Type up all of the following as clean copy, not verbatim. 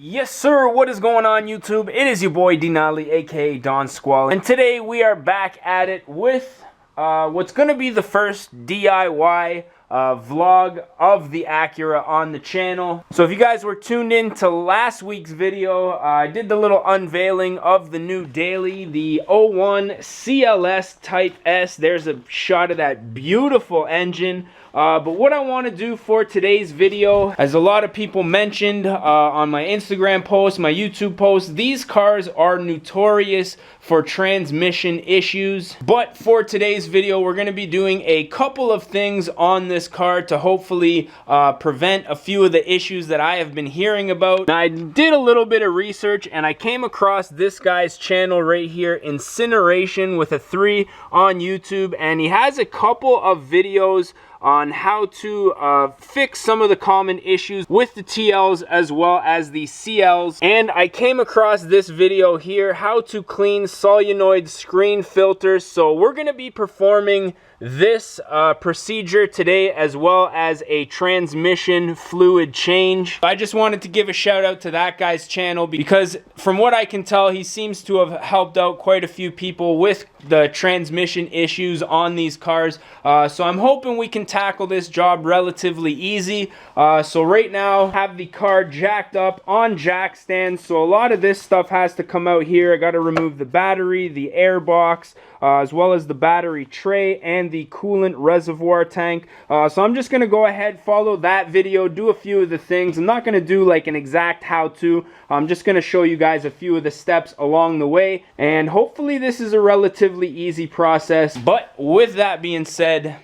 Yes sir, what is going on YouTube? It is your boy Denali, aka Don Squall, and today we are back at it with what's gonna be the first DIY vlog of the Acura on the channel. So if you guys were tuned in to last week's video, I did the little unveiling of the new daily, the 01 CLS Type S. There's a shot of that beautiful engine. But what I want to do for today's video, as a lot of people mentioned on my Instagram post, my YouTube post, these cars are notorious for transmission issues. But for today's video, we're going to be doing a couple of things on this car to hopefully prevent a few of the issues that I have been hearing about. Now, I did a little bit of research and I came across this guy's channel right here, Incineration with a 3 on YouTube, and he has a couple of videos on how to fix some of the common issues with the TLs as well as the CLs. And I came across this video here, how to clean solenoid screen filters. So we're going to be performing this procedure today, as well as a transmission fluid change. I just wanted to give a shout out to that guy's channel because from what I can tell, he seems to have helped out quite a few people with the transmission issues on these cars. So I'm hoping we can tackle this job relatively easy. So right now I have the car jacked up on jack stands, so a lot of this stuff has to come out here. I got to remove the battery, the air box, as well as the battery tray and the coolant reservoir tank. So I'm just going to go ahead, follow that video, do a few of the things. I'm not going to do like an exact how-to. I'm just going to show you guys a few of the steps along the way, and hopefully this is a relatively easy process. But with that being said,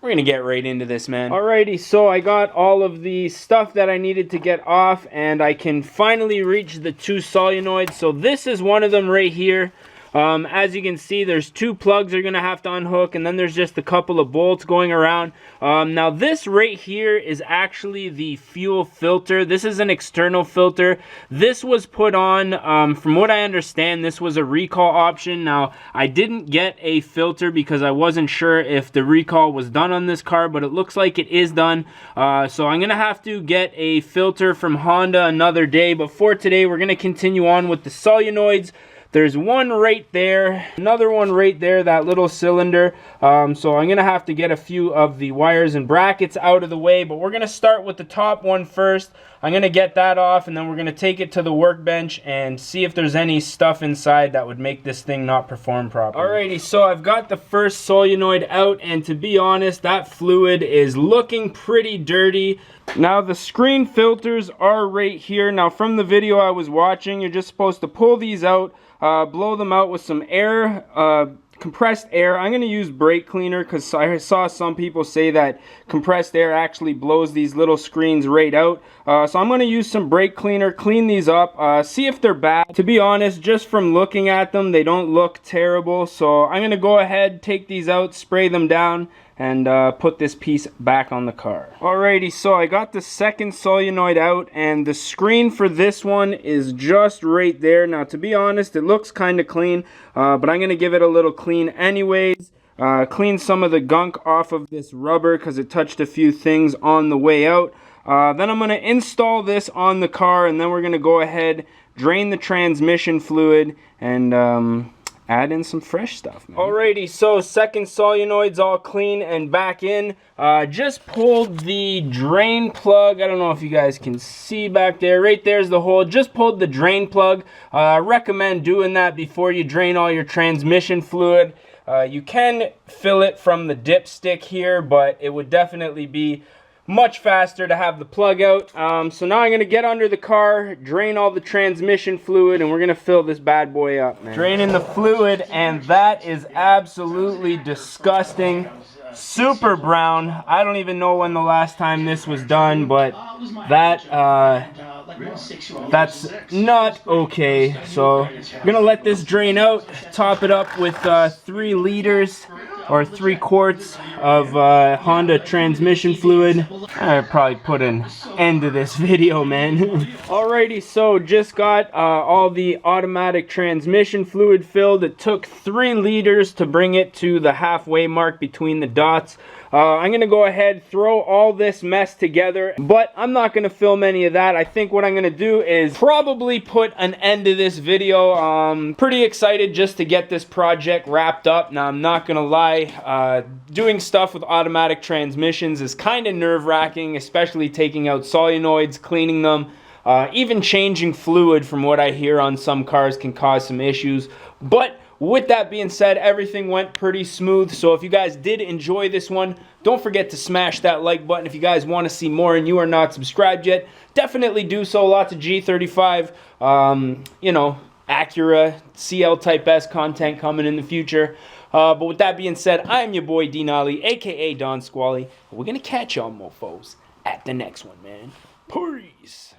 we're gonna get right into this, man. Alrighty, so I got all of the stuff that I needed to get off, and I can finally reach the 2 solenoids. So this is one of them right here. As you can see, there's 2 plugs you're gonna have to unhook, and then there's just a couple of bolts going around. Now this right here is actually the fuel filter. This is an external filter. This was put on, from what I understand, this was a recall option. Now I didn't get a filter because I wasn't sure if the recall was done on this car, but it looks like it is done. So I'm gonna have to get a filter from Honda another day, but for today we're gonna continue on with the solenoids. There's one right there, another one right there, that little cylinder. So I'm gonna have to get a few of the wires and brackets out of the way, but we're gonna start with the top one first. I'm gonna get that off, and then we're gonna take it to the workbench and see if there's any stuff inside that would make this thing not perform properly. Alrighty, so I've got the first solenoid out, and to be honest, that fluid is looking pretty dirty. Now the screen filters are right here. Now from the video I was watching, you're just supposed to pull these out, blow them out with some air, compressed air. I'm going to use brake cleaner because I saw some people say that compressed air actually blows these little screens right out. So I'm going to use some brake cleaner, clean these up, see if they're bad. To be honest, just from looking at them, they don't look terrible. So I'm going to go ahead, take these out, spray them down, and put this piece back on the car. Alrighty, so I got the second solenoid out, and the screen for this one is just right there. Now to be honest, it looks kind of clean, but I'm gonna give it a little clean anyways. Clean some of the gunk off of this rubber because it touched a few things on the way out. Then I'm gonna install this on the car, and then we're gonna go ahead, drain the transmission fluid, and add in some fresh stuff, man. Alrighty, so second solenoid's all clean and back in. Just pulled the drain plug. I don't know if you guys can see back there. Right there's the hole. Just pulled the drain plug. I recommend doing that before you drain all your transmission fluid. You can fill it from the dipstick here, but it would definitely be much faster to have the plug out. So now I'm going to get under the car, drain all the transmission fluid, and we're going to fill this bad boy up, man. Draining the fluid, and that is absolutely disgusting. Super brown. I don't even know when the last time this was done, but that's not okay. So I'm going to let this drain out, top it up with 3 liters or 3 quarts of Honda transmission fluid. I'd probably put an end to this video, man. Alrighty, so just got all the automatic transmission fluid filled. It took 3 liters to bring it to the halfway mark between the dots. I'm going to go ahead, throw all this mess together, but I'm not going to film any of that. I think what I'm going to do is probably put an end to this video. Pretty excited just to get this project wrapped up. Now, I'm not going to lie, doing stuff with automatic transmissions is kind of nerve-wracking, especially taking out solenoids, cleaning them. Even changing fluid, from what I hear on some cars, can cause some issues. But with that being said, everything went pretty smooth. So if you guys did enjoy this one, don't forget to smash that like button. If you guys want to see more and you are not subscribed yet, definitely do so. Lots of G35, you know, Acura, CL Type S content coming in the future. But with that being said, I am your boy Denali, aka Don Squally. We're going to catch y'all mofos at the next one, man. Peace.